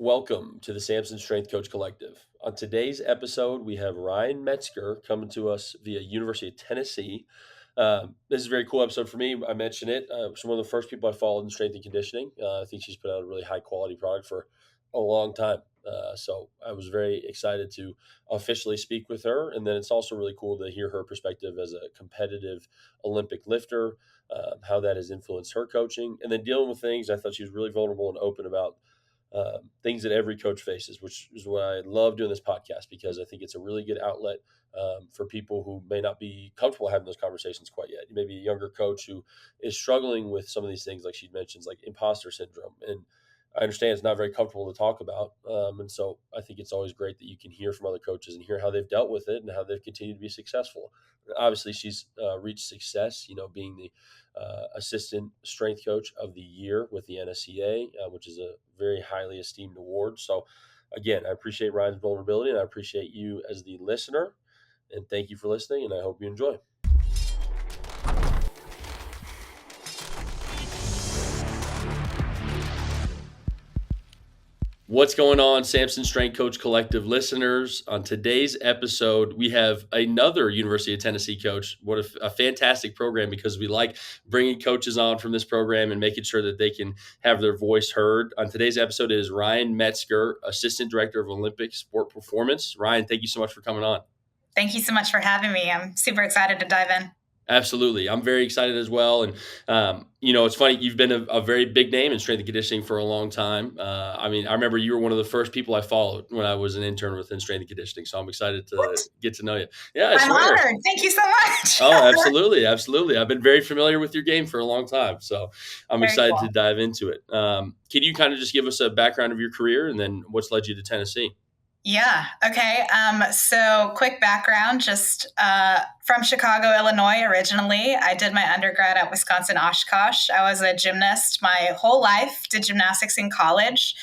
welcome to the Samson Strength Coach Collective. On today's episode, we have Ryan Metzger coming to us via University of Tennessee. This is a very cool episode for me. I mentioned it. She's one of the first people I followed in strength and conditioning. I think she's put out a really high quality product for a long time. So I was very excited to officially speak with her. And then it's also really cool to hear her perspective as a competitive Olympic lifter, how that has influenced her coaching, and then dealing with things. I thought she was really vulnerable and open about things that every coach faces, which is why I love doing this podcast, because I think it's a really good outlet for people who may not be comfortable having those conversations quite yet. You may be a younger coach who is struggling with some of these things, like she mentions, like imposter syndrome. And I understand it's not very comfortable to talk about. And so I think it's always great that you can hear from other coaches and hear how they've dealt with it and how they've continued to be successful. Obviously, she's reached success, being the assistant strength coach of the year with the NSCA, which is a very highly esteemed award. So again, I appreciate Ryan's vulnerability, and I appreciate you as the listener, and thank you for listening, and I hope you enjoy. What's going on, Samson Strength Coach Collective listeners? On today's episode, we have another University of Tennessee coach. What a fantastic program, because we like bringing coaches on from this program and making sure that they can have their voice heard. On today's episode is Ryan Metzger, Assistant Director of Olympic Sport Performance. Ryan, thank you so much for coming on. Thank you so much for having me. I'm super excited to dive in. Absolutely. I'm very excited as well. And, it's funny, you've been a very big name in strength and conditioning for a long time. I remember you were one of the first people I followed when I was an intern within strength and conditioning. So I'm excited to get to know you. Yeah, I'm honored. Thank you so much. Oh, absolutely. Absolutely. I've been very familiar with your game for a long time. So I'm Very excited cool. to dive into it. Can you kind of just give us a background of your career and then what's led you to Tennessee? Yeah. Okay. So quick background, just from Chicago, Illinois, originally. I did my undergrad at Wisconsin Oshkosh. I was a gymnast my whole life, did gymnastics in college.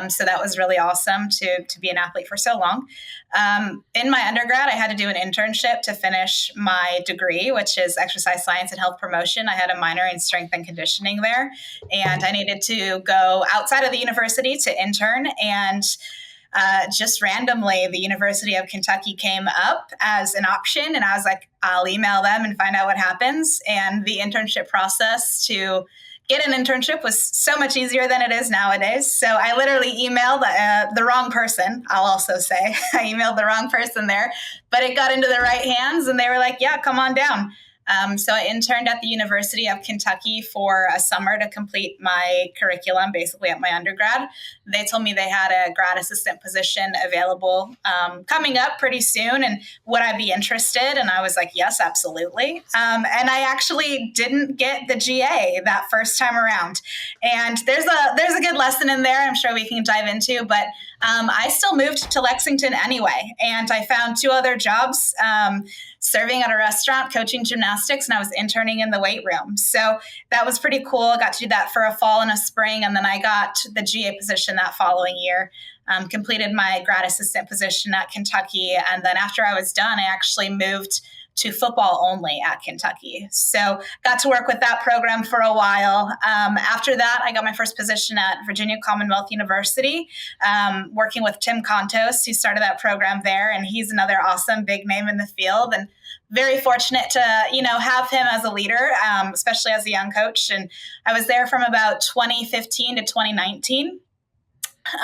So that was really awesome to be an athlete for so long. In my undergrad, I had to do an internship to finish my degree, which is exercise science and health promotion. I had a minor in strength and conditioning there, and I needed to go outside of the university to intern. And just randomly, the University of Kentucky came up as an option, and I was like, I'll email them and find out what happens. And the internship process to get an internship was so much easier than it is nowadays. So I literally emailed the wrong person, I'll also say. I emailed the wrong person there, but it got into the right hands, and they were like, yeah, come on down. So I interned at the University of Kentucky for a summer to complete my curriculum, basically at my undergrad. They told me they had a grad assistant position available coming up pretty soon, and would I be interested? And I was like, yes, absolutely. And I actually didn't get the GA that first time around. And there's a good lesson in there I'm sure we can dive into, but I still moved to Lexington anyway, and I found 2 other jobs, serving at a restaurant, coaching gymnastics, and I was interning in the weight room. So that was pretty cool. I got to do that for a fall and a spring, and then I got the GA position that following year. Completed my grad assistant position at Kentucky, and then after I was done, I actually moved to football only at Kentucky. So got to work with that program for a while. After that, I got my first position at Virginia Commonwealth University, working with Tim Contos, who started that program there. And he's another awesome big name in the field, and very fortunate to, have him as a leader, especially as a young coach. And I was there from about 2015 to 2019.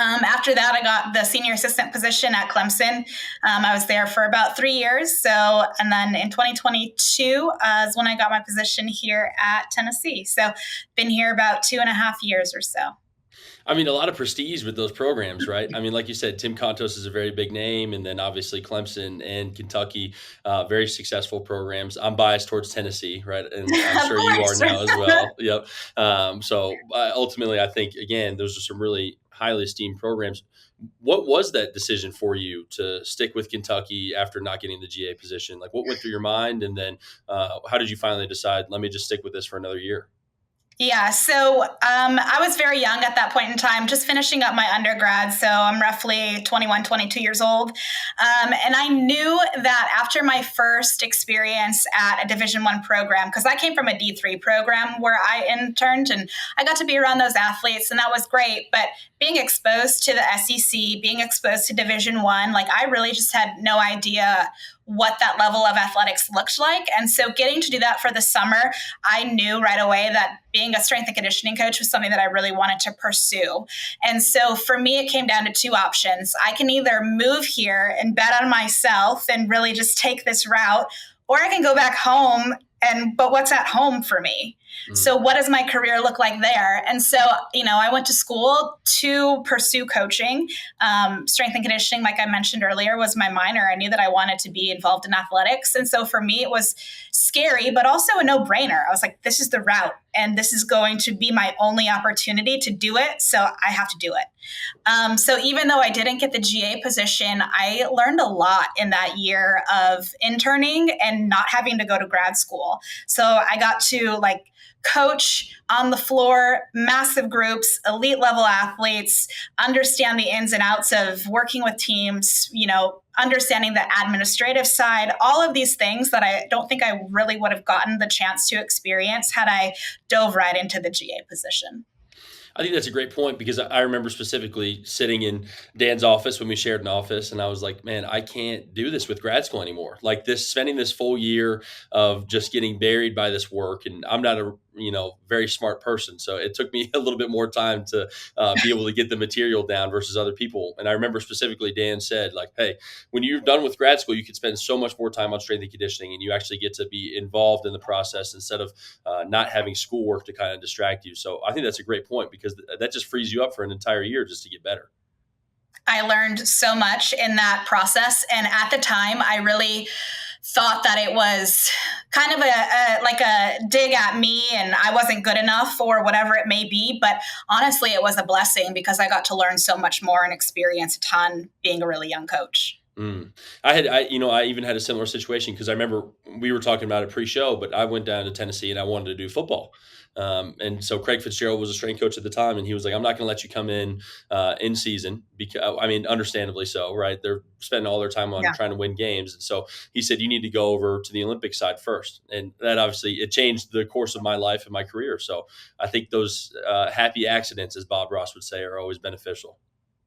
After that, I got the senior assistant position at Clemson. I was there for about 3 years. And then in 2022 is when I got my position here at Tennessee. So been here about 2.5 years or so. A lot of prestige with those programs, right? Like you said, Tim Contos is a very big name, and then obviously Clemson and Kentucky, very successful programs. I'm biased towards Tennessee, right? And I'm sure you are now as well. Yep. So ultimately, I think, again, those are some really highly esteemed programs. What was that decision for you to stick with Kentucky after not getting the GA position? Like, what went through your mind? And then how did you finally decide, let me just stick with this for another year? Yeah, so I was very young at that point in time, just finishing up my undergrad. So I'm roughly 21, 22 years old. And I knew that after my first experience at a Division One program, because I came from a D3 program where I interned and I got to be around those athletes, and that was great. But being exposed to the SEC, being exposed to Division One, like I really just had no idea what that level of athletics looked like. And so getting to do that for the summer, I knew right away that being a strength and conditioning coach was something that I really wanted to pursue. And so for me, it came down to two options. I can either move here and bet on myself and really just take this route, or I can go back home but what's at home for me? Mm. So what does my career look like there? And so, I went to school to pursue coaching. Strength and conditioning, like I mentioned earlier, was my minor. I knew that I wanted to be involved in athletics. And so for me, it was scary, but also a no-brainer. I was like, this is the route, and this is going to be my only opportunity to do it. So I have to do it. So even though I didn't get the GA position, I learned a lot in that year of interning and not having to go to grad school. So I got to coach on the floor, massive groups, elite level athletes, understand the ins and outs of working with teams, understanding the administrative side, all of these things that I don't think I really would have gotten the chance to experience had I dove right into the GA position. I think that's a great point because I remember specifically sitting in Dan's office when we shared an office, and I was like, "Man, I can't do this with grad school anymore. Like this, spending this full year of just getting buried by this work." And I'm not a very smart person, so it took me a little bit more time to be able to get the material down versus other people. And I remember specifically Dan said, like, "Hey, when you're done with grad school, you could spend so much more time on strength and conditioning, and you actually get to be involved in the process instead of not having schoolwork to kind of distract you." So I think that's a great point because that just frees you up for an entire year just to get better. I learned so much in that process. And at the time, I really thought that it was kind of a dig at me and I wasn't good enough or whatever it may be. But honestly, it was a blessing because I got to learn so much more and experience a ton being a really young coach. Mm. I even had a similar situation because I remember we were talking about it pre-show, but I went down to Tennessee and I wanted to do football. And so Craig Fitzgerald was a strength coach at the time, and he was like, "I'm not going to let you come in season because I mean, understandably so, right? They're spending all their time on Yeah, trying to win games, and so he said you need to go over to the Olympic side first, and that obviously it changed the course of my life and my career. So I think those happy accidents, as Bob Ross would say, are always beneficial.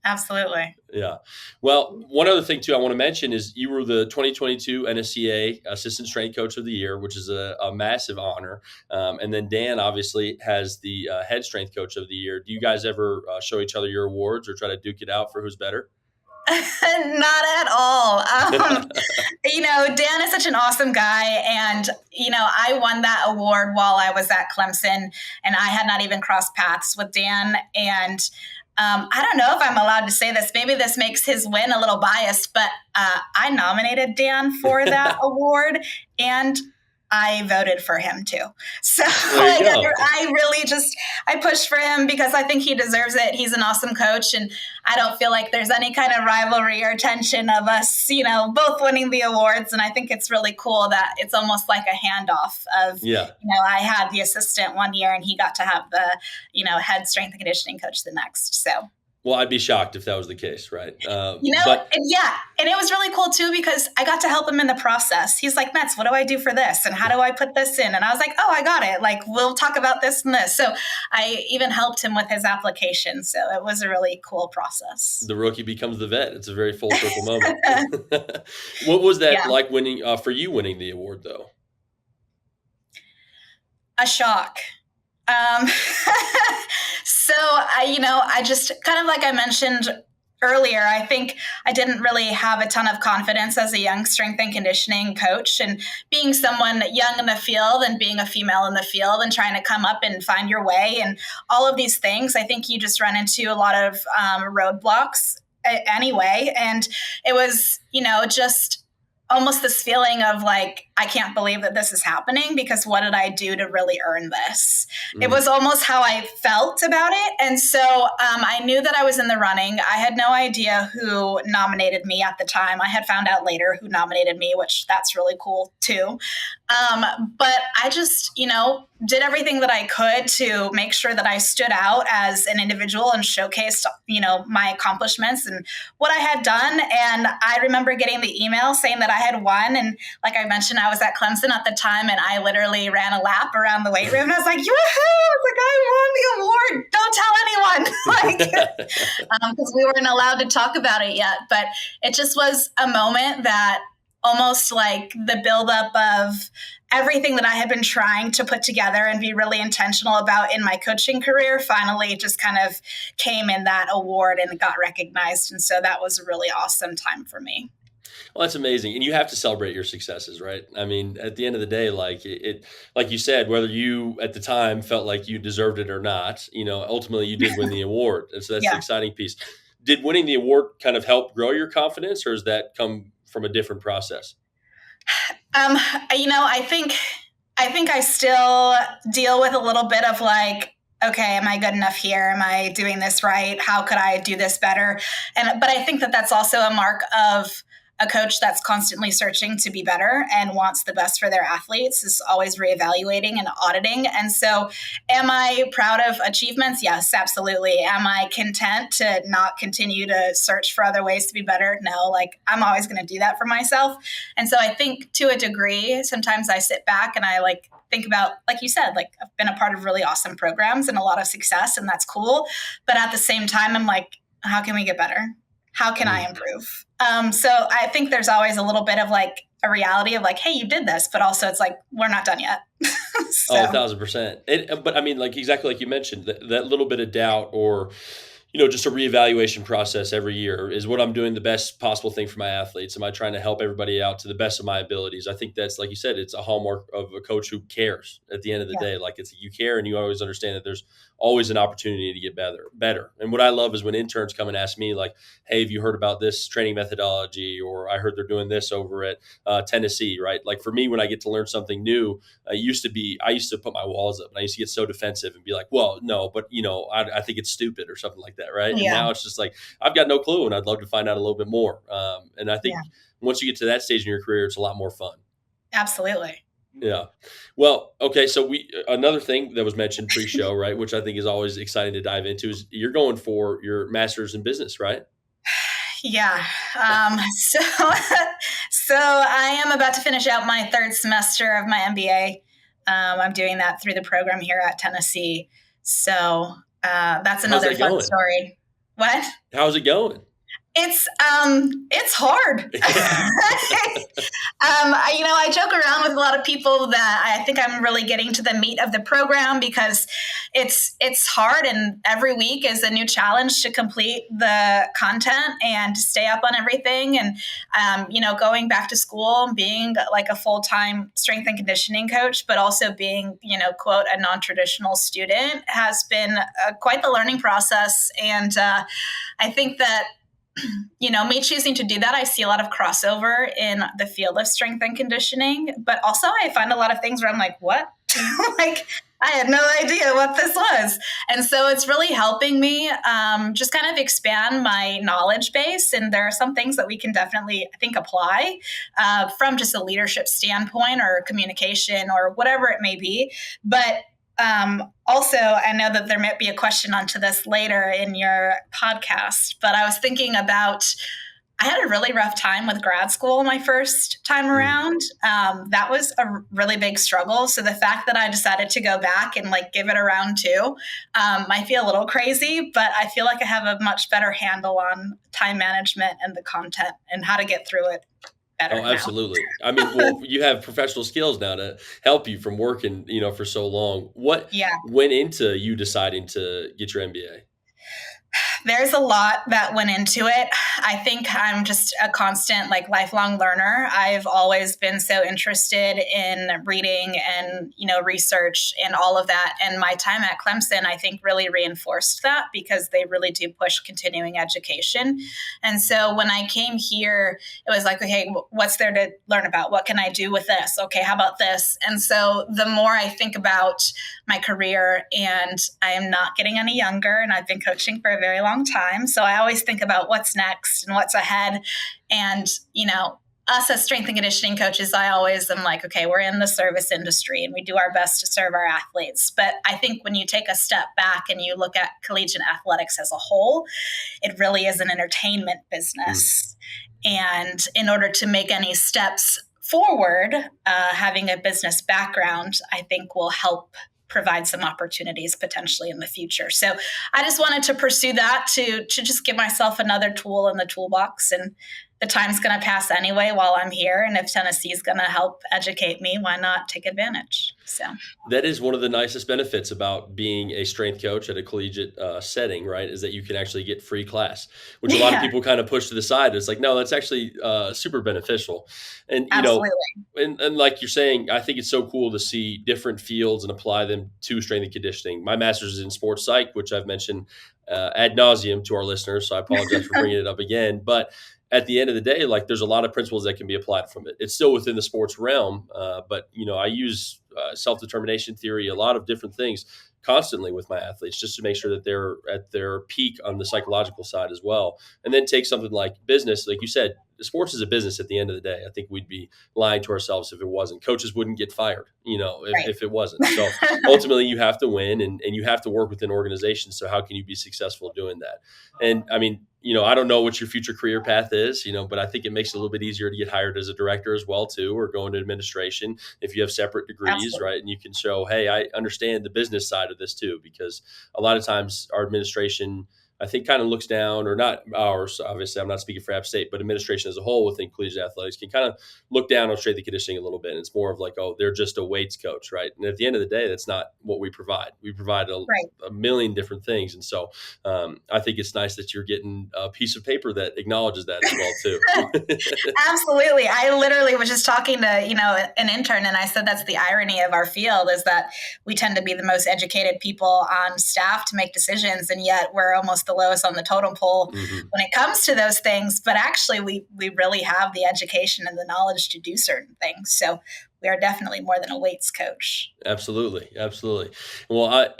absolutely. Yeah. Well, one other thing too I want to mention is you were the 2022 NSCA Assistant Strength Coach of the Year, which is a massive honor. And then Dan obviously has the Head Strength Coach of the Year. Do you guys ever show each other your awards or try to duke it out for who's better? Not at all. Dan is such an awesome guy. And, I won that award while I was at Clemson, and I had not even crossed paths with Dan. And I don't know if I'm allowed to say this. Maybe this makes his win a little biased, but I nominated Dan for that award. And I voted for him too. So There you go. I really I pushed for him because I think he deserves it. He's an awesome coach, and I don't feel like there's any kind of rivalry or tension of us, both winning the awards. And I think it's really cool that it's almost like a handoff of, Yeah. I had the assistant one year and he got to have the, head strength and conditioning coach the next. So Well, I'd be shocked if that was the case, right? But and yeah, and it was really cool too because I got to help him in the process. He's like, Metz, what do I do for this? And how do I put this in? And I was like, oh, I got it. Like, we'll talk about this and this. So I even helped him with his application. So it was a really cool process. the rookie becomes the vet. It's a very full circle moment. What was that Yeah, like winning for you winning the award though? a shock. Um, I just kind of like I mentioned earlier, I think I didn't really have a ton of confidence as a young strength and conditioning coach. And being someone young in the field and being a female in the field and trying to come up and find your way and all of these things, I think you just run into a lot of roadblocks anyway. And it was, just almost this feeling of like, I can't believe that this is happening because what did I do to really earn this? It Mm. was almost how I felt about it. And so I knew that I was in the running. I had no idea who nominated me at the time. I had found out later who nominated me, which that's really cool too. But I just, did everything that I could to make sure that I stood out as an individual and showcased, my accomplishments and what I had done. And I remember getting the email saying that I had won. And like I mentioned, I was at Clemson at the time, and I literally ran a lap around the weight room. And I was like, "Yoo-hoo!" I was like, "I won the award. Don't tell anyone." Because we weren't allowed to talk about it yet. But it just was a moment that almost like the buildup of everything that I had been trying to put together and be really intentional about in my coaching career finally just kind of came in that award and got recognized. And so that was a really awesome time for me. Well, that's amazing, and you have to celebrate your successes, right? I mean, at the end of the day, like like you said, whether you at the time felt like you deserved it or not, ultimately you did win the award, and so that's the Yeah. exciting piece. Did winning the award kind of help grow your confidence, or does that come from a different process? Um, I think I still deal with a little bit of like, okay, am I good enough here? Am I doing this right? How could I do this better? But I think that that's also a mark of a coach that's constantly searching to be better and wants the best for their athletes, is always reevaluating and auditing. And so, am I proud of achievements? Yes, absolutely. Am I content to not continue to search for other ways to be better? No, like I'm always going to do that for myself. And so I think to a degree, sometimes I sit back and I like think about, like you said, like I've been a part of really awesome programs and a lot of success, and that's cool. But at the same time, I'm like, how can we get better? How can I improve? So I think there's always a little bit of like a reality of like, hey, you did this, but also it's like, we're not done yet. Oh, So 1,000%. But I mean, like exactly like you mentioned, that little bit of doubt or just a reevaluation process every year. Is what I'm doing the best possible thing for my athletes? Am I trying to help everybody out to the best of my abilities? I think that's, like you said, it's a hallmark of a coach who cares at the end of the yeah, day. Like you care and you always understand that there's always an opportunity to get better. And what I love is when interns come and ask me like, hey, have you heard about this training methodology? Or I heard they're doing this over at Tennessee, right? Like for me, when I get to learn something new, I used to put my walls up and I used to get so defensive and be like, well, no, but I think it's stupid or something like that. Right. And yeah, now it's just like, I've got no clue and I'd love to find out a little bit more. And I think yeah, once you get to that stage in your career, it's a lot more fun. absolutely. Yeah. Well, okay. So another thing that was mentioned pre-show, right, which I think is always exciting to dive into, is you're going for your master's in business, right? Yeah. So, so I am about to finish out my third semester of my MBA. I'm doing that through the program here at Tennessee. So that's How's another that fun going? story. What? How's it going? It's hard. I joke around with a lot of people that I think I'm really getting to the meat of the program because it's hard, and every week is a new challenge to complete the content and to stay up on everything. And going back to school and being like a full-time strength and conditioning coach, but also being quote a non-traditional student has been quite the learning process. And I think that me choosing to do that, I see a lot of crossover in the field of strength and conditioning, but also I find a lot of things where I'm like, what? Like, I had no idea what this was. And so it's really helping me just kind of expand my knowledge base. And there are some things that we can definitely, I think, apply from just a leadership standpoint or communication or whatever it may be. But also, I know that there might be a question onto this later in your podcast, but I was thinking about I had a really rough time with grad school my first time Mm. around. That was a really big struggle. So the fact that I decided to go back and like give it a round two might feel a little crazy, but I feel like I have a much better handle on time management and the content and how to get through it better Oh, now. absolutely. I mean, well, you have professional skills now to help you from working, for so long. What Yeah. went into you deciding to get your MBA? There's a lot that went into it. I think I'm just a constant, like, lifelong learner. I've always been so interested in reading and, research and all of that. And my time at Clemson, I think, really reinforced that because they really do push continuing education. And so when I came here, it was like, okay, what's there to learn about? What can I do with this? Okay, how about this? And so the more I think about my career, and I am not getting any younger, and I've been coaching for a very long time. So I always think about what's next and what's ahead. And, us as strength and conditioning coaches, I always am like, okay, we're in the service industry and we do our best to serve our athletes. But I think when you take a step back and you look at collegiate athletics as a whole, it really is an entertainment Mm. business. And in order to make any steps forward, having a business background, I think will help provide some opportunities potentially in the future. So I just wanted to pursue that to just give myself another tool in the toolbox. And the time's going to pass anyway while I'm here. And if Tennessee is going to help educate me, why not take advantage? So That is one of the nicest benefits about being a strength coach at a collegiate setting, right? Is that you can actually get free class, which a lot of yeah, people kind of push to the side. It's like, no, that's actually super beneficial. And, absolutely. and like you're saying, I think it's so cool to see different fields and apply them to strength and conditioning. My master's is in sports psych, which I've mentioned ad nauseum to our listeners. So I apologize for bringing it up again. But at the end of the day, like there's a lot of principles that can be applied from it. It's still within the sports realm, but I use self-determination theory, a lot of different things constantly with my athletes just to make sure that they're at their peak on the psychological side as well. And then take something like business, like you said, sports is a business at the end of the day. I think we'd be lying to ourselves if it wasn't. Coaches wouldn't get fired, if it wasn't. So Right. ultimately you have to win and you have to work within organizations. So how can you be successful doing that? And I mean, I don't know what your future career path is, but I think it makes it a little bit easier to get hired as a director as well, too, or go into administration if you have separate degrees, Absolutely. right? And you can show, hey, I understand the business side of this too, because a lot of times our administration, I think, kind of looks down, or not ours, obviously, I'm not speaking for App State, but administration as a whole within collegiate athletics can kind of look down on strength and conditioning a little bit. And it's more of like, oh, they're just a weights coach, right? And at the end of the day, that's not what we provide. We provide Right. a million different things. And so I think it's nice that you're getting a piece of paper that acknowledges that as well, too. Absolutely. I literally was just talking to, an intern and I said that's the irony of our field is that we tend to be the most educated people on staff to make decisions and yet we're almost the lowest on the totem pole Hmm. when it comes to those things, but actually we really have the education and the knowledge to do certain things. So we are definitely more than a weights coach. Absolutely, absolutely. Well,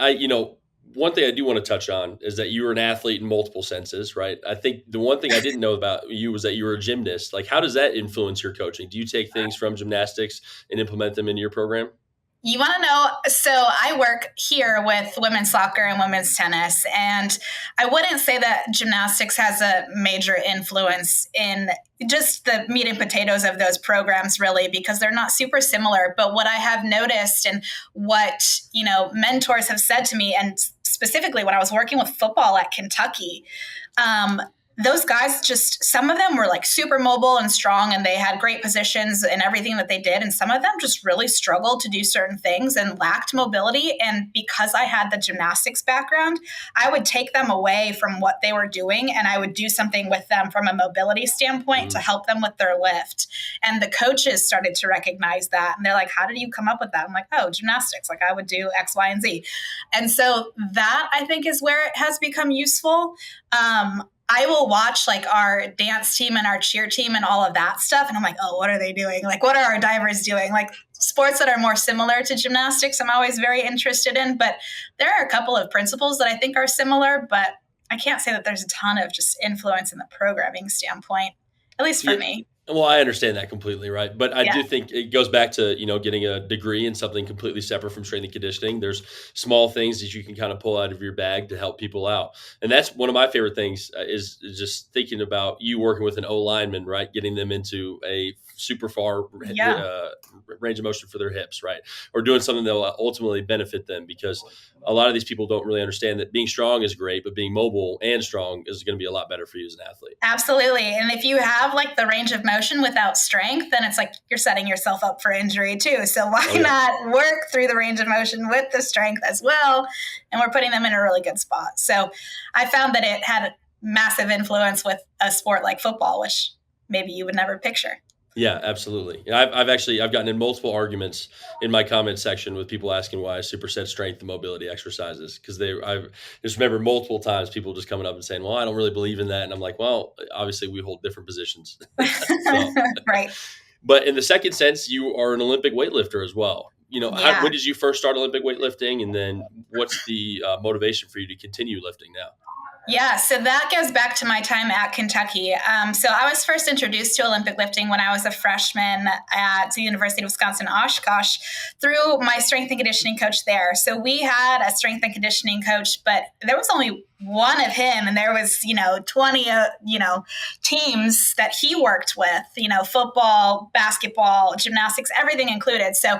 one thing I do want to touch on is that you were an athlete in multiple senses, right? I think the one thing I didn't know about you was that you were a gymnast. Like, how does that influence your coaching? Do you take things from gymnastics and implement them into your program? You want to know? So I work here with women's soccer and women's tennis, and I wouldn't say that gymnastics has a major influence in just the meat and potatoes of those programs, really, because they're not super similar. But what I have noticed and what, mentors have said to me, and specifically when I was working with football at Kentucky, um, those guys just some of them were like super mobile and strong and they had great positions in everything that they did and some of them just really struggled to do certain things and lacked mobility, and because I had the gymnastics background I would take them away from what they were doing and I would do something with them from a mobility standpoint to Mm. help them with their lift, and the coaches started to recognize that and they're like, how did you come up with that? I'm like, oh, gymnastics, like I would do X, Y, and Z. And so that I think is where it has become useful. I will watch like our dance team and our cheer team and all of that stuff. And I'm like, oh, what are they doing? Like, what are our divers doing? Like sports that are more similar to gymnastics, I'm always very interested in. But there are a couple of principles that I think are similar, but I can't say that there's a ton of just influence in the programming standpoint, at least for Yeah. me. Well, I understand that completely, right? But I Yeah. do think it goes back to, getting a degree in something completely separate from strength and conditioning. There's small things that you can kind of pull out of your bag to help people out. And that's one of my favorite things is just thinking about you working with an O lineman, right? Getting them into a super far Yeah. range of motion for their hips, right? Or doing something that will ultimately benefit them, because a lot of these people don't really understand that being strong is great, but being mobile and strong is going to be a lot better for you as an athlete. Absolutely. And if you have like the range of motion without strength, then it's like you're setting yourself up for injury too. So why Oh, yeah. not work through the range of motion with the strength as well? And we're putting them in a really good spot. So I found that it had a massive influence with a sport like football, which maybe you would never picture. Yeah, absolutely. And I've gotten in multiple arguments in my comment section with people asking why I superset strength and mobility exercises, because I just remember multiple times people just coming up and saying, "Well, I don't really believe in that," and I'm like, "Well, obviously we hold different positions." So, Right. but in the second sense, you are an Olympic weightlifter as well. Yeah. When did you first start Olympic weightlifting, and then what's the motivation for you to continue lifting now? Yeah, so that goes back to my time at Kentucky. So I was first introduced to Olympic lifting when I was a freshman at the University of Wisconsin Oshkosh through my strength and conditioning coach there. So we had a strength and conditioning coach, but there was only one of him, and there was 20 teams that he worked with, football, basketball, gymnastics, everything included. So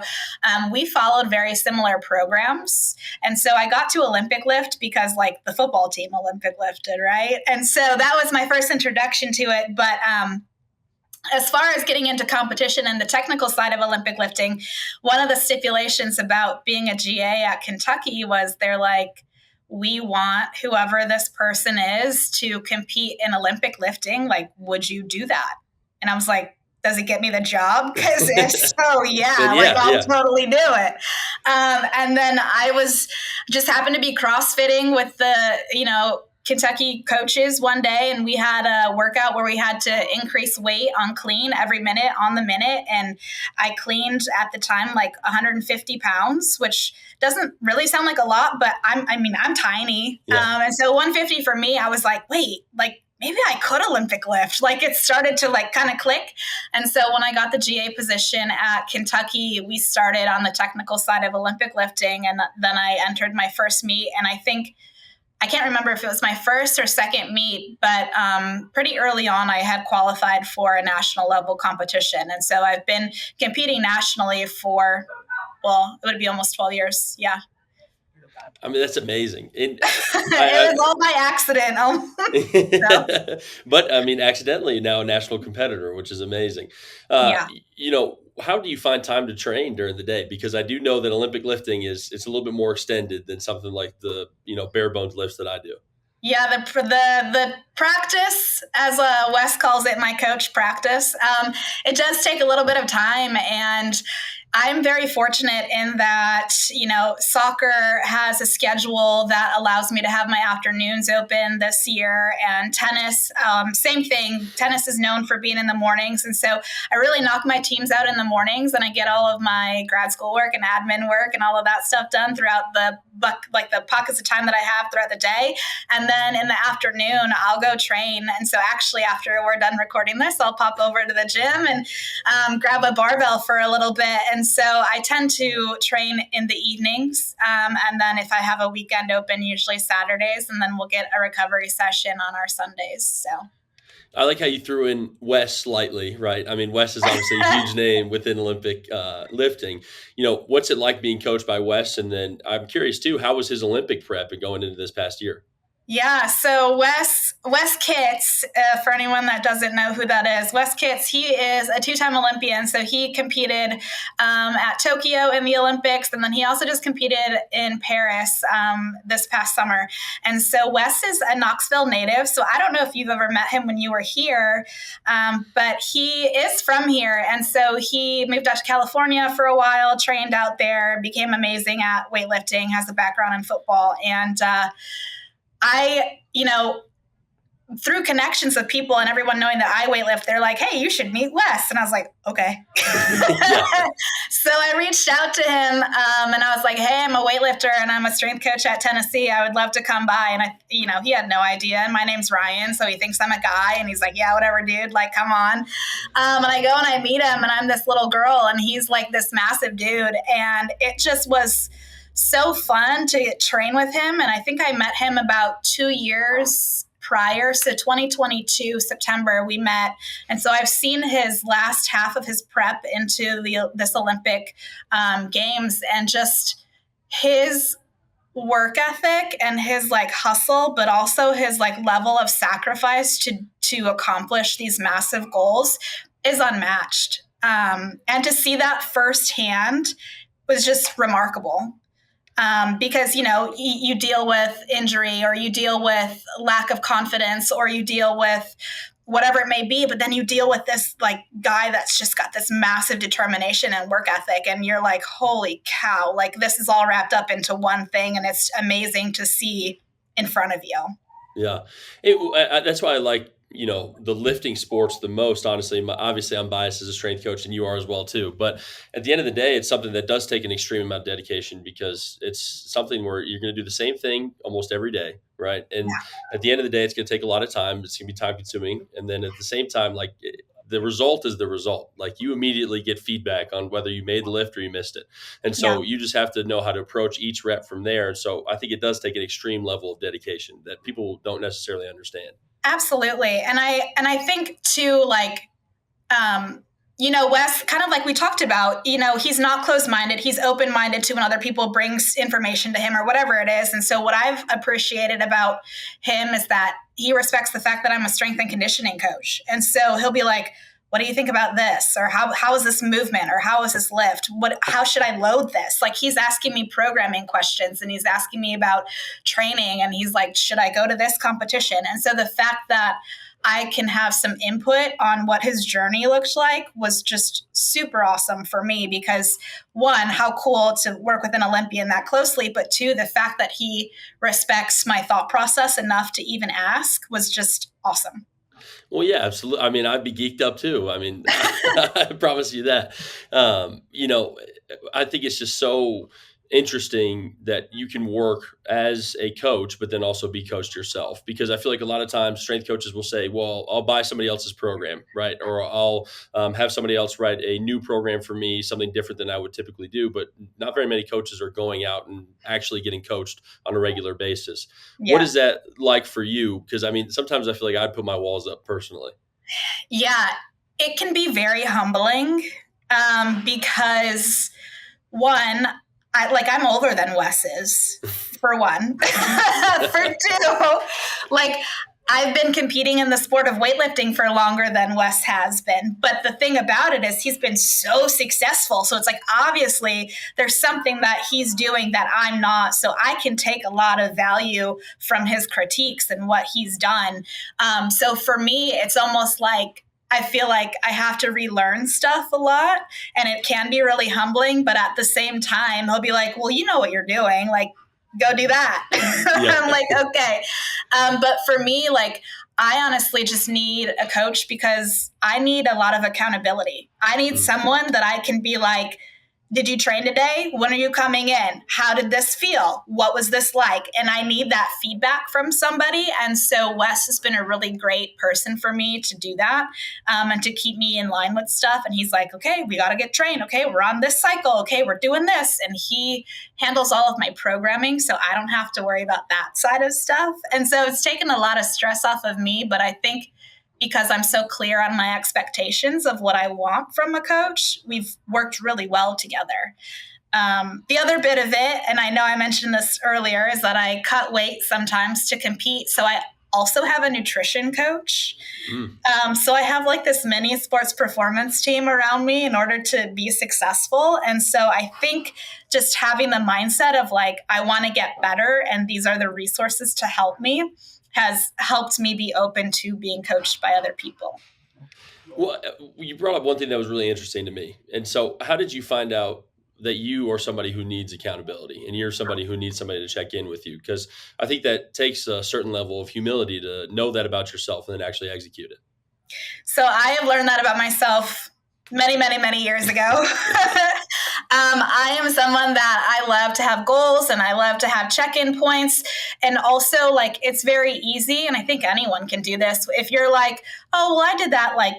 we followed very similar programs, and so I got to Olympic lift because like the football team Olympic lifted, right? And so that was my first introduction to it. But as far as getting into competition and the technical side of Olympic lifting, one of the stipulations about being a GA at Kentucky was they're like, we want whoever this person is to compete in Olympic lifting. Like, would you do that? And I was like, does it get me the job? Because if so, Then yeah, like yeah, I'll yeah. totally do it. And then I was just happened to be CrossFitting with the, Kentucky coaches one day, and we had a workout where we had to increase weight on clean every minute on the minute. And I cleaned at the time like 150 pounds, which doesn't really sound like a lot, but I'm tiny. Yeah. And so 150 for me, I was like, wait, like maybe I could Olympic lift. Like it started to like kind of click. And so when I got the GA position at Kentucky, we started on the technical side of Olympic lifting. And then I entered my first meet. And I can't remember if it was my first or second meet, but pretty early on, I had qualified for a national level competition. And so I've been competing nationally for, well, it would be almost 12 years. Yeah. I mean, that's amazing. And It was all by accident. So, but I mean, accidentally now a national competitor, which is amazing. yeah. How do you find time to train during the day? Because I do know that Olympic lifting it's a little bit more extended than something like the bare bones lifts that I do. Yeah, the practice, as Wes calls it, my coach practice. It does take a little bit of time, and I'm very fortunate in that soccer has a schedule that allows me to have my afternoons open this year, and tennis, same thing. Tennis is known for being in the mornings, and so I really knock my teams out in the mornings, and I get all of my grad school work and admin work and all of that stuff done throughout the pockets of time that I have throughout the day. And then in the afternoon, I'll go train. And so actually, after we're done recording this, I'll pop over to the gym and grab a barbell for a little bit. And so I tend to train in the evenings. And then if I have a weekend open, usually Saturdays, and then we'll get a recovery session on our Sundays. So. I like how you threw in Wes slightly, right? I mean, Wes is obviously a huge name within Olympic lifting. What's it like being coached by Wes? And then I'm curious too, how was his Olympic prep and going into this past year? Yeah, so Wes Kitts, for anyone that doesn't know who that is, Wes Kitts, he is a two-time Olympian. So he competed at Tokyo in the Olympics, and then he also just competed in Paris this past summer. And so Wes is a Knoxville native. So I don't know if you've ever met him when you were here, but he is from here. And so he moved out to California for a while, trained out there, became amazing at weightlifting, has a background in football, and I, through connections with people and everyone knowing that I weightlift, they're like, hey, you should meet Wes. And I was like, okay. Yeah. So I reached out to him and I was like, hey, I'm a weightlifter and I'm a strength coach at Tennessee. I would love to come by. And he had no idea. And my name's Ryan. So he thinks I'm a guy and he's like, yeah, whatever, dude, like, come on. And I go and I meet him and I'm this little girl and he's like this massive dude. And it just was so fun to train with him. And I think I met him about 2 years prior. So 2022, September, we met. And so I've seen his last half of his prep into this Olympic games, and just his work ethic and his like hustle, but also his like level of sacrifice to accomplish these massive goals is unmatched. And to see that firsthand was just remarkable. Because you deal with injury or you deal with lack of confidence or you deal with whatever it may be, but then you deal with this like guy that's just got this massive determination and work ethic, and you're like, holy cow, like this is all wrapped up into one thing, and it's amazing to see in front of you. Yeah. That's why I like, the lifting sports the most, honestly. Obviously, I'm biased as a strength coach, and you are as well, too. But at the end of the day, it's something that does take an extreme amount of dedication, because it's something where you're going to do the same thing almost every day. right? And at the end of the day, it's going to take a lot of time. It's going to be time consuming. And then at the same time, like the result is the result. Like you immediately get feedback on whether you made the lift or you missed it. And Yeah. so you just have to know how to approach each rep from there. And so I think it does take an extreme level of dedication that people don't necessarily understand. Absolutely. And I think too, like, Wes, kind of like we talked about, he's not closed-minded. He's open-minded to when other people brings information to him or whatever it is. And so what I've appreciated about him is that he respects the fact that I'm a strength and conditioning coach. And so he'll be like, what do you think about this? Or how is this movement? Or how is this lift? How should I load this? Like he's asking me programming questions and he's asking me about training. And he's like, should I go to this competition? And so the fact that I can have some input on what his journey looks like was just super awesome for me because one, how cool to work with an Olympian that closely, but two, the fact that he respects my thought process enough to even ask was just awesome. Well, yeah, absolutely. I mean, I'd be geeked up too. I mean, I promise you that. I think it's just so interesting that you can work as a coach, but then also be coached yourself. Because I feel like a lot of times strength coaches will say, well, I'll buy somebody else's program, right? Or I'll have somebody else write a new program for me, something different than I would typically do. But not very many coaches are going out and actually getting coached on a regular basis. What Yeah. is that like for you? Because I mean, sometimes I feel like I'd put my walls up personally. Yeah, it can be very humbling because one, I'm older than Wes is, for one. For two, like I've been competing in the sport of weightlifting for longer than Wes has been. But the thing about it is he's been so successful. So it's like, obviously there's something that he's doing that I'm not. So I can take a lot of value from his critiques and what he's done. So for me, it's almost like, I feel like I have to relearn stuff a lot and it can be really humbling, but at the same time, he'll be like, well, you know what you're doing. Like, go do that. Yeah. I'm like, okay. But for me, like, I honestly just need a coach because I need a lot of accountability. I need someone that I can be like, did you train today? When are you coming in? How did this feel? What was this like? And I need that feedback from somebody. And so Wes has been a really great person for me to do that and to keep me in line with stuff. And he's like, okay, we got to get trained. Okay, we're on this cycle. Okay, we're doing this. And he handles all of my programming. So I don't have to worry about that side of stuff. And so it's taken a lot of stress off of me. But I think because I'm so clear on my expectations of what I want from a coach, we've worked really well together. The other bit of it, and I know I mentioned this earlier, is that I cut weight sometimes to compete. So I also have a nutrition coach. So I have like this mini sports performance team around me in order to be successful. And so I think just having the mindset of like, I want to get better and these are the resources to help me has helped me be open to being coached by other people. Well, you brought up one thing that was really interesting to me. And so, how did you find out that you are somebody who needs accountability and you're somebody who needs somebody to check in with you? Because I think that takes a certain level of humility to know that about yourself and then actually execute it. So I have learned that about myself many, many, many years ago. I am someone that I love to have goals and I love to have check-in points. And also, like, it's very easy. And I think anyone can do this. If you're like, oh, well, I did that like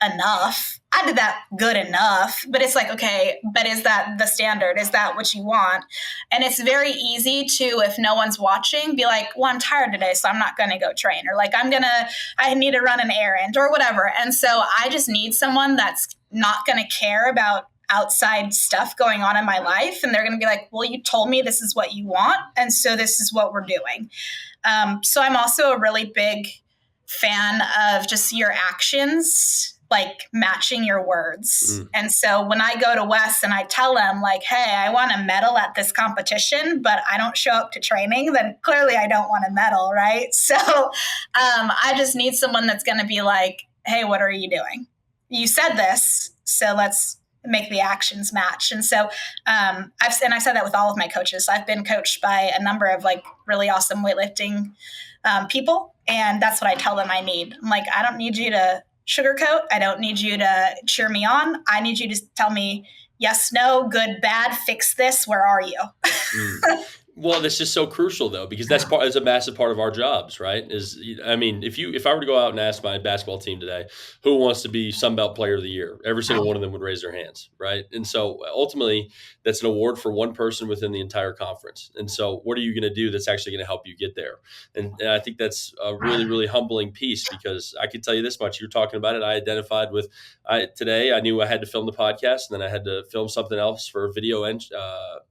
enough. I did that good enough. But it's like, okay, but is that the standard? Is that what you want? And it's very easy to, if no one's watching, be like, well, I'm tired today, so I'm not going to go train. Or like, I need to run an errand or whatever. And so I just need someone that's not going to care about outside stuff going on in my life. And they're going to be like, well, you told me this is what you want. And so this is what we're doing. So I'm also a really big fan of just your actions, like matching your words. And so when I go to Wes and I tell him like, hey, I want a medal at this competition, but I don't show up to training, then clearly I don't want a medal, right? So I just need someone that's going to be like, hey, what are you doing? You said this, so let's make the actions match. And so I've said that with all of my coaches. I've been coached by a number of like really awesome weightlifting people. And that's what I tell them I need. I'm like, I don't need you to sugarcoat. I don't need you to cheer me on. I need you to tell me yes, no, good, bad, fix this. Where are you? Well, that's just so crucial though, because that's a massive part of our jobs, right? I mean, if I were to go out and ask my basketball team today, who wants to be Sun Belt Player of the Year, every single one of them would raise their hands, right? And so ultimately, that's an award for one person within the entire conference. And so, what are you going to do that's actually going to help you get there? And I think that's a really, really humbling piece because I can tell you this much: you're talking about it. I identified with today. I knew I had to film the podcast, and then I had to film something else for a video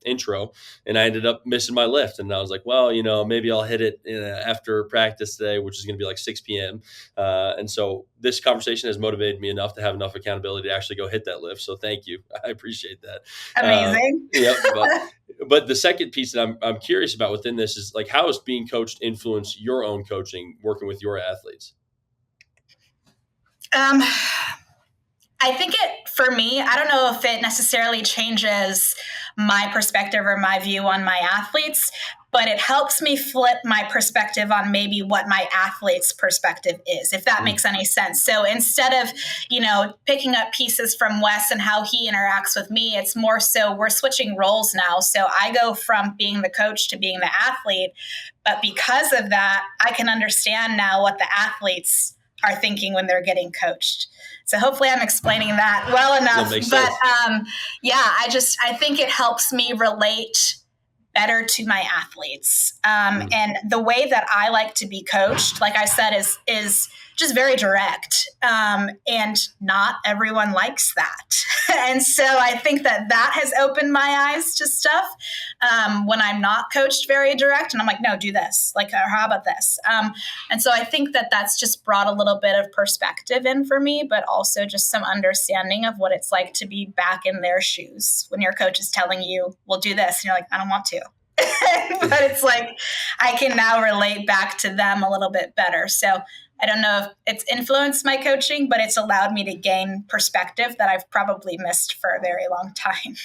intro, and I ended up missing my lift. And I was like, well, maybe I'll hit it after practice today, which is going to be like 6 p.m. And so this conversation has motivated me enough to have enough accountability to actually go hit that lift. So thank you. I appreciate that. Amazing. Yep. But the second piece that I'm curious about within this is like, how has being coached influenced your own coaching, working with your athletes? Um, I think for me, I don't know if it necessarily changes my perspective or my view on my athletes, but it helps me flip my perspective on maybe what my athlete's perspective is, if that makes any sense. So instead of, picking up pieces from Wes and how he interacts with me, it's more so we're switching roles now. So I go from being the coach to being the athlete. But because of that, I can understand now what the athletes are thinking when they're getting coached. So hopefully I'm explaining that well enough. That makes but sense. I think it helps me relate better to my athletes. And the way that I like to be coached, like I said, is just very direct. And not everyone likes that. And so I think that has opened my eyes to stuff when I'm not coached very direct. And I'm like, no, do this. Like, or how about this? And so I think that's just brought a little bit of perspective in for me, but also just some understanding of what it's like to be back in their shoes when your coach is telling you, we'll do this. And you're like, I don't want to. But it's like I can now relate back to them a little bit better. So I don't know if it's influenced my coaching, but it's allowed me to gain perspective that I've probably missed for a very long time.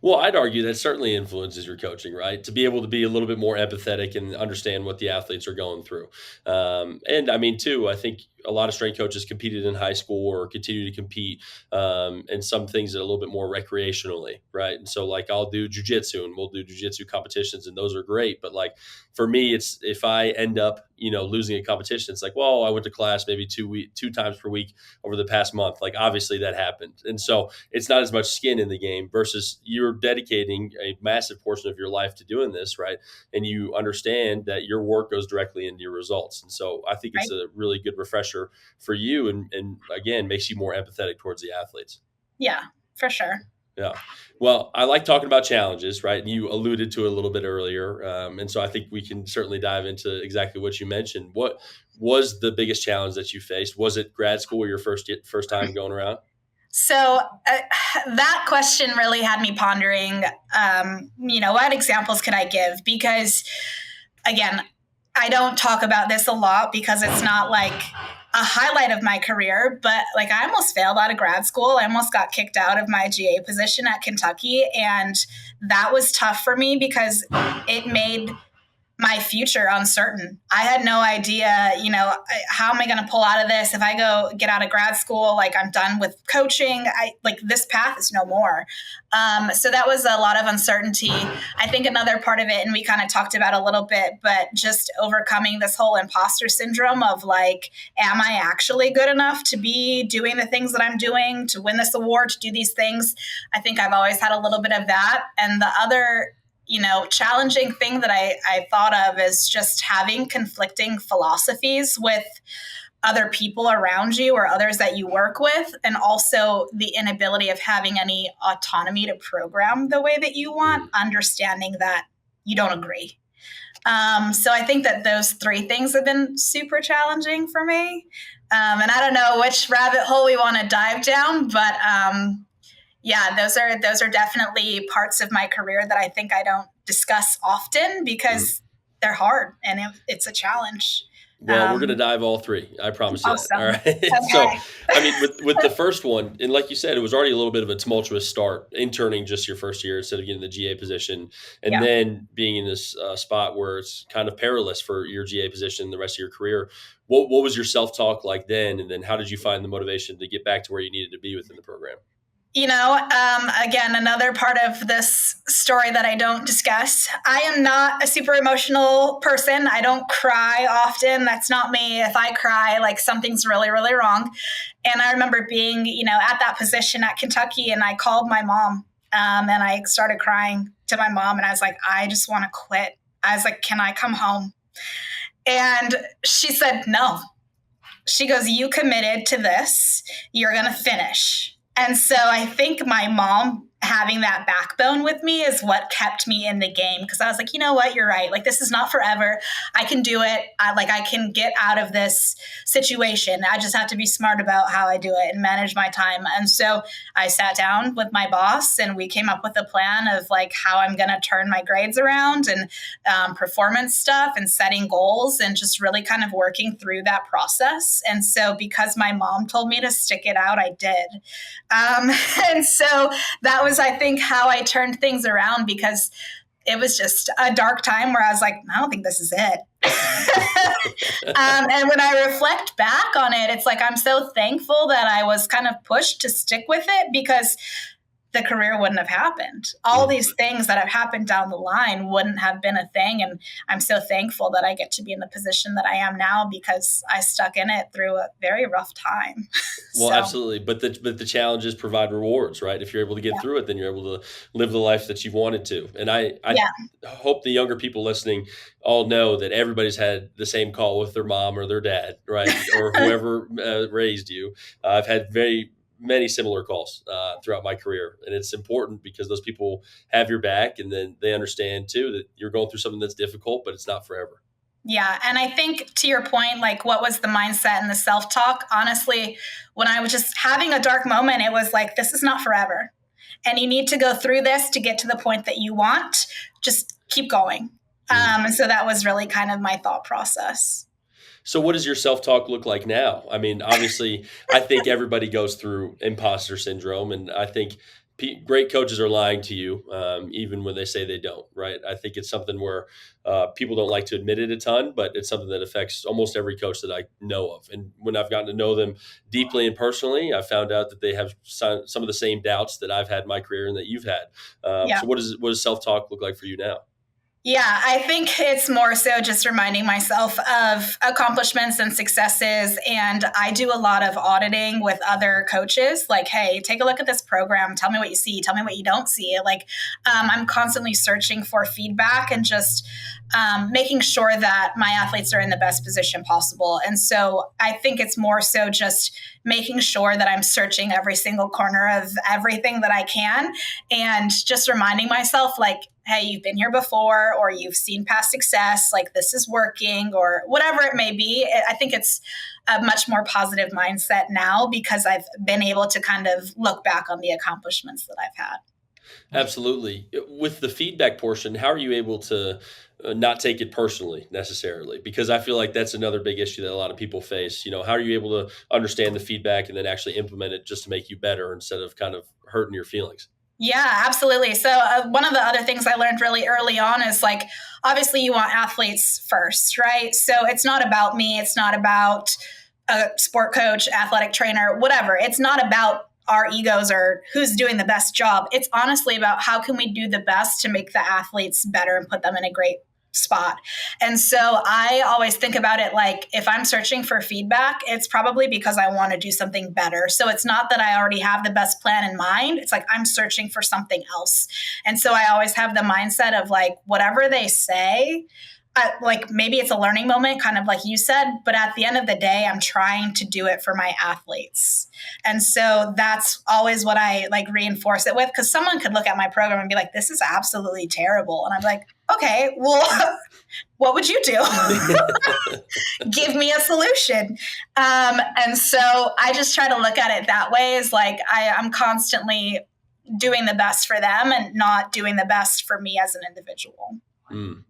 Well, I'd argue that certainly influences your coaching, right? To be able to be a little bit more empathetic and understand what the athletes are going through. And I mean, too, I think a lot of strength coaches competed in high school or continue to compete in some things that are a little bit more recreationally, right? And so, like, I'll do jujitsu and we'll do jujitsu competitions, and those are great. But like for me, it's if I end up, losing a competition, it's like, well, I went to class maybe two times per week over the past month. Like, obviously that happened, and so it's not as much skin in the game versus you're dedicating a massive portion of your life to doing this, right? And you understand that your work goes directly into your results. And so I think it's Right? a really good refresher for you, and again, makes you more empathetic towards the athletes. Yeah, for sure. Yeah. Well, I like talking about challenges, right? And you alluded to it a little bit earlier. And so I think we can certainly dive into exactly what you mentioned. What was the biggest challenge that you faced? Was it grad school, your first time going around? So that question really had me pondering, what examples could I give? Because again, I don't talk about this a lot because it's not like a highlight of my career, but like I almost failed out of grad school. I almost got kicked out of my GA position at Kentucky. And that was tough for me because it made my future uncertain. I had no idea, how am I going to pull out of this? If I go get out of grad school, like I'm done with coaching, this path is no more. So that was a lot of uncertainty. I think another part of it, and we kind of talked about a little bit, but just overcoming this whole imposter syndrome of like, am I actually good enough to be doing the things that I'm doing, to win this award, to do these things? I think I've always had a little bit of that. And the other challenging thing that I thought of is just having conflicting philosophies with other people around you or others that you work with, and also the inability of having any autonomy to program the way that you want, understanding that you don't agree. So I think that those three things have been super challenging for me. And I don't know which rabbit hole we want to dive down, but yeah, those are definitely parts of my career that I think I don't discuss often because they're hard and it's a challenge. Well, we're going to dive all three. I promise you that. All Awesome. right. So, Okay. I mean, with the first one, and like you said, it was already a little bit of a tumultuous start, interning just your first year instead of getting the GA position, and Yeah. then being in this spot where it's kind of perilous for your GA position the rest of your career. What was your self talk like then, and then how did you find the motivation to get back to where you needed to be within the program? Again, another part of this story that I don't discuss. I am not a super emotional person. I don't cry often. That's not me. If I cry, like something's really, really wrong. And I remember being, at that position at Kentucky, and I called my mom, and I started crying to my mom, and I was like, I just want to quit. I was like, can I come home? And she said, no. She goes, you committed to this. You're going to finish. And so I think my mom having that backbone with me is what kept me in the game, because I was like, you know what, you're right. Like, this is not forever. I can do it. I can get out of this situation. I just have to be smart about how I do it and manage my time. And so I sat down with my boss and we came up with a plan of like how I'm going to turn my grades around and performance stuff and setting goals and just really kind of working through that process. And so because my mom told me to stick it out, I did. And so that was, I think, how I turned things around, because it was just a dark time where I was like, I don't think this is it. And when I reflect back on it, it's like I'm so thankful that I was kind of pushed to stick with it, because the career wouldn't have happened. All these things that have happened down the line wouldn't have been a thing. And I'm so thankful that I get to be in the position that I am now, because I stuck in it through a very rough time. Well, So, absolutely, but the challenges provide rewards, right? If you're able to get yeah. through it, then you're able to live the life that you've wanted to. And I Yeah. hope the younger people listening all know that everybody's had the same call with their mom or their dad, right, or whoever raised you. I've had very many similar calls throughout my career, and it's important because those people have your back, and then they understand too that you're going through something that's difficult, but it's not forever. Yeah. And I think to your point, like what was the mindset and the self talk? Honestly, when I was just having a dark moment, it was like, this is not forever. And you need to go through this to get to the point that you want. Just keep going. And so that was really kind of my thought process. So what does your self-talk look like now? I mean, obviously, I think everybody goes through imposter syndrome, and I think great coaches are lying to you, even when they say they don't. Right? I think it's something where people don't like to admit it a ton, but it's something that affects almost every coach that I know of. And when I've gotten to know them deeply and personally, I found out that they have some of the same doubts that I've had in my career and that you've had. Yeah. So what does self-talk look like for you now? Yeah, I think it's more so just reminding myself of accomplishments and successes. And I do a lot of auditing with other coaches, like, hey, take a look at this program. Tell me what you see. Tell me what you don't see. Like, I'm constantly searching for feedback and just making sure that my athletes are in the best position possible. And so I think it's more so just making sure that I'm searching every single corner of everything that I can, and just reminding myself, like, hey, you've been here before, or you've seen past success, like this is working, or whatever it may be. I think it's a much more positive mindset now, because I've been able to kind of look back on the accomplishments that I've had. Absolutely. With the feedback portion, how are you able to not take it personally necessarily? Because I feel like that's another big issue that a lot of people face. How are you able to understand the feedback and then actually implement it just to make you better instead of kind of hurting your feelings? Yeah, absolutely. So, one of the other things I learned really early on is like, obviously, you want athletes first, right? So, it's not about me. It's not about a sport coach, athletic trainer, whatever. It's not about our egos or who's doing the best job. It's honestly about how can we do the best to make the athletes better and put them in a great spot. And so I always think about it like, if I'm searching for feedback, it's probably because I want to do something better. So it's not that I already have the best plan in mind. It's like I'm searching for something else. And so I always have the mindset of like, whatever they say, like maybe it's a learning moment, kind of like you said, but at the end of the day, I'm trying to do it for my athletes. And so that's always what I like reinforce it with, because someone could look at my program and be like, this is absolutely terrible. And I'm like, okay, well, what would you do? Give me a solution. And so I just try to look at it that way, is like I'm constantly doing the best for them and not doing the best for me as an individual. Mm.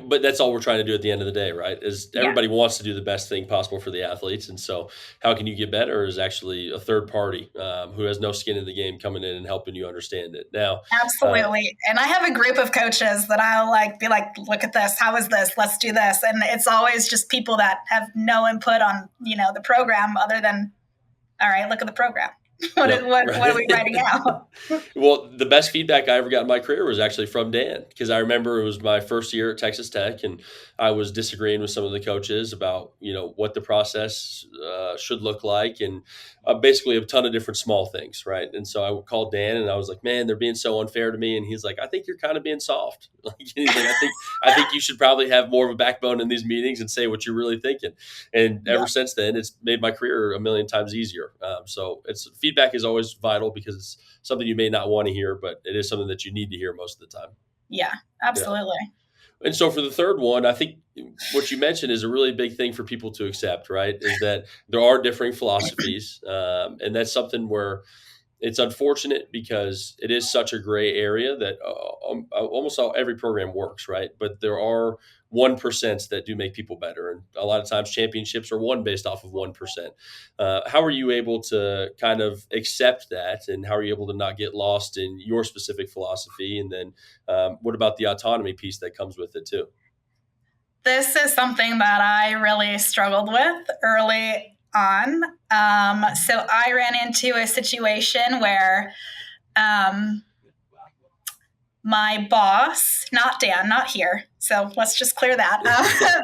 But that's all we're trying to do at the end of the day, right? Is Yeah. everybody wants to do the best thing possible for the athletes, and so how can you get better is actually a third party who has no skin in the game coming in and helping you understand it. Now, uh, Absolutely. And I have a group of coaches that I'll like be like, look at this. How is this? Let's do this. And it's always just people that have no input on, the program other than, all right, look at the program. Yep. What are we Right. writing out? Well, the best feedback I ever got in my career was actually from Dan, because I remember it was my first year at Texas Tech, and I was disagreeing with some of the coaches about what the process should look like, and basically a ton of different small things, right? And so I called Dan, and I was like, "Man, they're being so unfair to me," and he's like, "I think you're kind of being soft." Like, he's like, "I think you should probably have more of a backbone in these meetings and say what you're really thinking." And Yeah. ever since then, it's made my career a million times easier. So it's feedback is always vital, because it's something you may not want to hear, but it is something that you need to hear most of the time. Yeah, Yeah. absolutely. And so for the third one, I think what you mentioned is a really big thing for people to accept, right? Is that there are differing philosophies. And that's something where it's unfortunate, because it is such a gray area that almost every program works, right? But there are 1% that do make people better. And a lot of times championships are won based off of 1%. How are you able to kind of accept that? And how are you able to not get lost in your specific philosophy? And then what about the autonomy piece that comes with it too? This is something that I really struggled with early on. So I ran into a situation where um, my boss, not Dan, not here. So let's just clear that.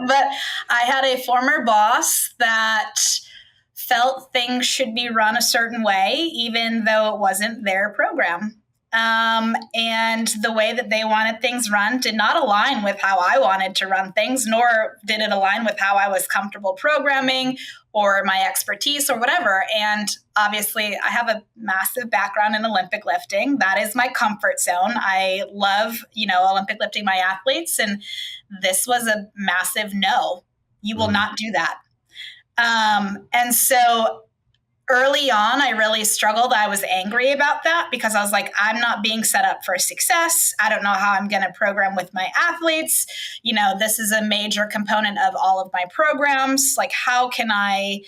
But I had a former boss that felt things should be run a certain way, even though it wasn't their program. And the way that they wanted things run did not align with how I wanted to run things, nor did it align with how I was comfortable programming or my expertise or whatever. And obviously, I have a massive background in Olympic lifting. That is my comfort zone. I love, Olympic lifting my athletes. And this was a massive no. You will Mm. not do that. And so early on, I really struggled. I was angry about that because I was like, I'm not being set up for success. I don't know how I'm going to program with my athletes. This is a major component of all of my programs. Like, how can I,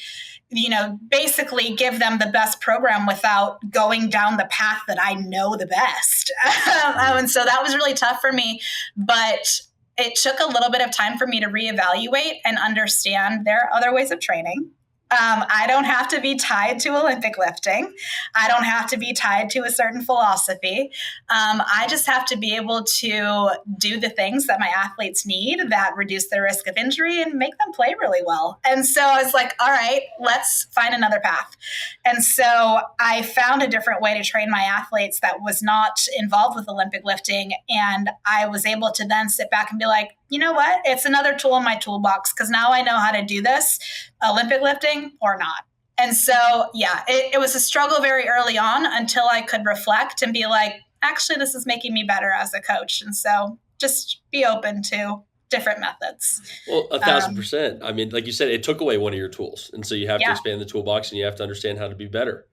basically give them the best program without going down the path that I know the best? Mm. And so that was really tough for me. But it took a little bit of time for me to reevaluate and understand there are other ways of training. I don't have to be tied to Olympic lifting. I don't have to be tied to a certain philosophy. I just have to be able to do the things that my athletes need that reduce their risk of injury and make them play really well. And so I was like, all right, let's find another path. And so I found a different way to train my athletes that was not involved with Olympic lifting. And I was able to then sit back and be like, you know what? It's another tool in my toolbox, because now I know how to do this, Olympic lifting or not. And so, yeah, it was a struggle very early on until I could reflect and be like, actually, this is making me better as a coach. And so just be open to different methods. Well, a thousand percent. I mean, like you said, it took away one of your tools. And so you have to Yeah. expand the toolbox, and you have to understand how to be better.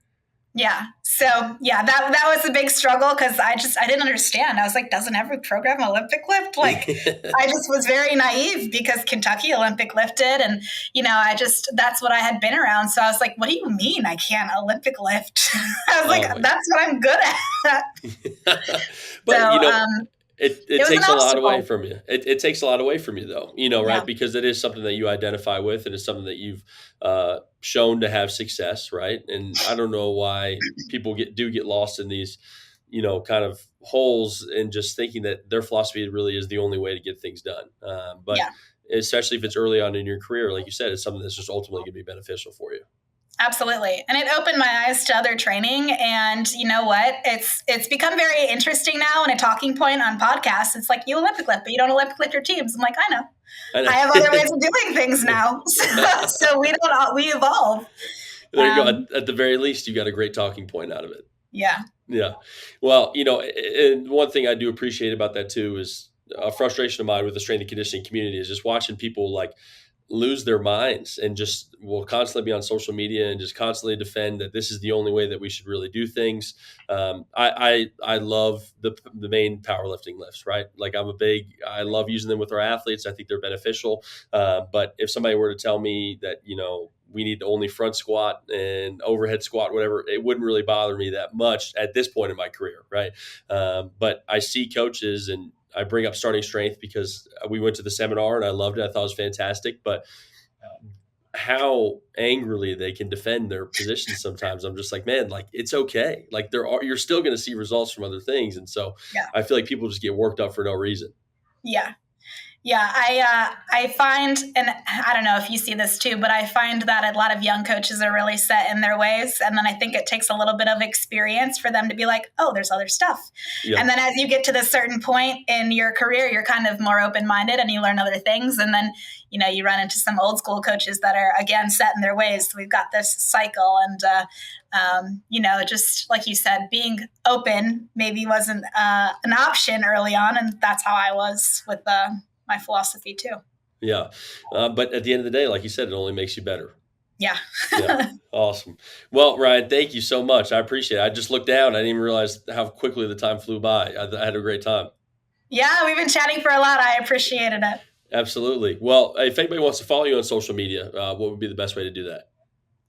Yeah. So yeah, that was a big struggle because I didn't understand. I was like, doesn't every program Olympic lift? Like, I just was very naive because Kentucky Olympic lifted, and that's what I had been around. So I was like, what do you mean I can't Olympic lift? I was like, Oh my. that's what I'm good at. But So it it was an takes a lot away obstacle. from you. It takes a lot away from you, though, Yeah. right? Because it is something that you identify with, and it's something that you've shown to have success, right? And I don't know why people get lost in these, kind of holes, and just thinking that their philosophy really is the only way to get things done. But Yeah. especially if it's early on in your career, like you said, it's something that's just ultimately going to be beneficial for you. Absolutely. And it opened my eyes to other training. And you know what? It's become very interesting now, and a talking point on podcasts. It's like, you Olympic lift, but you don't Olympic lift your teams. I'm like, I know. I I have other ways know. of doing things now. So we evolve. There you go. Um, At the very least, you got a great talking point out of it. yeah. Yeah. Well, and one thing I do appreciate about that too is a frustration of mine with the strength and conditioning community is just watching people like lose their minds and just will constantly be on social media and just constantly defend that this is the only way that we should really do things. I love the main powerlifting lifts, right? Like I love using them with our athletes. I think they're beneficial. But if somebody were to tell me that, we need to only front squat and overhead squat, whatever, it wouldn't really bother me that much at this point in my career, right? But I see coaches, and I bring up starting strength because we went to the seminar and I loved it. I thought it was fantastic. But how angrily they can defend their positions sometimes. I'm just like, man, like it's okay. Like you're still going to see results from other things. And so Yeah. I feel like people just get worked up for no reason. Yeah. Yeah, I find, and I don't know if you see this too, but I find that a lot of young coaches are really set in their ways, and then I think it takes a little bit of experience for them to be like, oh, there's other stuff. Yeah. And then as you get to this certain point in your career, you're kind of more open minded, and you learn other things, and then you run into some old school coaches that are again set in their ways. So we've got this cycle, and just like you said, being open maybe wasn't an option early on, and that's how I was with my philosophy too. Yeah. But at the end of the day, like you said, it only makes you better. Yeah. Yeah. Awesome. Well, Ryan, thank you so much. I appreciate it. I just looked down. I didn't even realize how quickly the time flew by. I had a great time. Yeah, we've been chatting for a lot. I appreciated it. Absolutely. Well, if anybody wants to follow you on social media, what would be the best way to do that?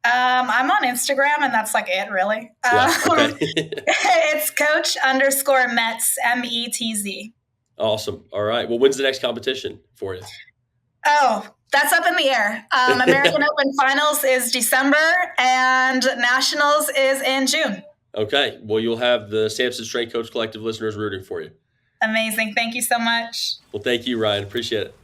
I'm on Instagram, and that's like it, really. Yeah. Okay. It's Coach_Metz, METZ. Awesome. All right. Well, when's the next competition for you? Oh, that's up in the air. American Open Finals is December, and Nationals is in June. Okay. Well, you'll have the Samson Strength Coach Collective listeners rooting for you. Amazing. Thank you so much. Well, thank you, Ryan. Appreciate it.